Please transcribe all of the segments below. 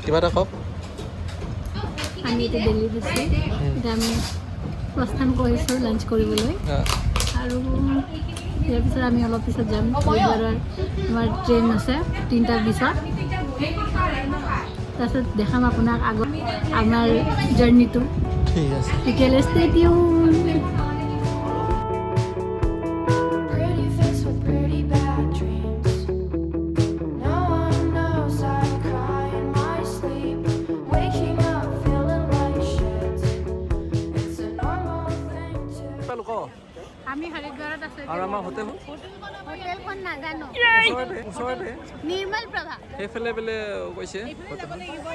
কিবা এটা কওক আমি এতিয়া দিল্লী গৈছোঁ এতিয়া আমি প্ৰস্থান কৰিছোঁ লাঞ্চ কৰিবলৈ আৰু ইয়াৰ পিছত আমি অলপ পিছত যাম হৰিদ্বাৰৰ আমাৰ ট্ৰেইন আছে 3টাৰ পিছত তাৰপিছত দেখাম আপোনাক আগত আমাৰ জাৰ্ণিটো ঠিক আছে তেতিয়ালৈ stay tune Pretty face with pretty bad dreams. No one knows I cry in my sleep. Waking up feeling like shit. It's a normal thing to. লোক আমি হৰিদ্বাৰত আছোঁ আৰু আমাৰ হোটেল হোটেলখন নাজানো ওচৰতে নিৰ্মল প্ৰভা সেইফালে বোলে কৈছে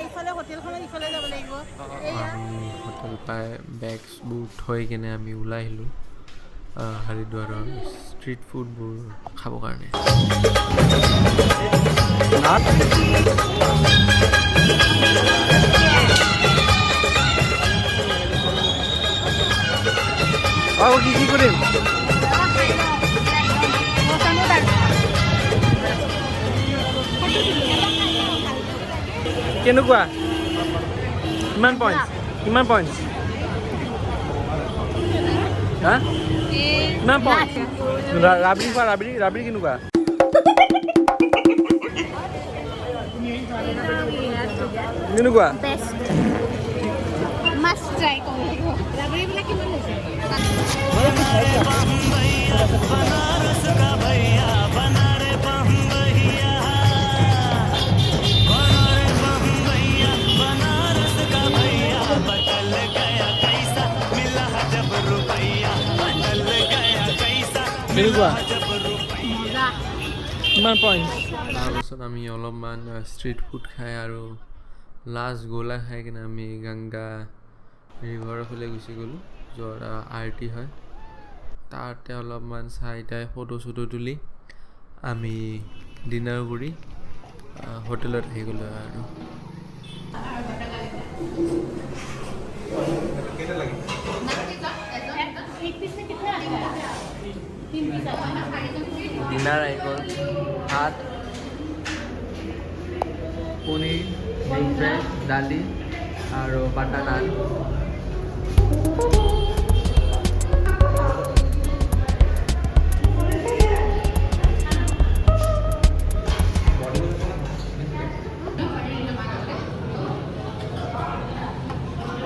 ইফালে হোটেলখনত ইফালে যাব লাগিব আমি হোটেল পাই বেগছবোৰ থৈ কিনে আমি ওলাই আহিলোঁ হৰিদ্বাৰৰ ষ্ট্ৰীট ফুডবোৰ খাবৰ কাৰণে আৰু কি কৰিম কেনেকুৱা কিমান পইণ্ট হা কিমান পইণ্ট ৰাবৰি খোৱা ৰাবৰি কেনেকুৱা কেনেকুৱা মাষ্ট ট্ৰাই কৰিব ৰাবৰিবিলাক কিমান হৈছে কেনেকুৱা মজা কিমান পইণ্ট তাৰপাছত আমি অলপমান ষ্ট্ৰীট ফুড খাই আৰু লাষ্ট গোলা খাই কিনে আমি গংগা ৰিভাৰৰ ফালে গুচি গ'লোঁ য'ত আৰতি হয় তাতে অলপমান চাই তাই ফটো চটো তুলি আমি ডিনাৰ কৰি হোটেলত আহি গ'লোঁ আৰু ডিনাৰ আহি গ'ল ভাত পনীৰ এগ ফ্ৰাই দালি আৰু বাটাৰ নান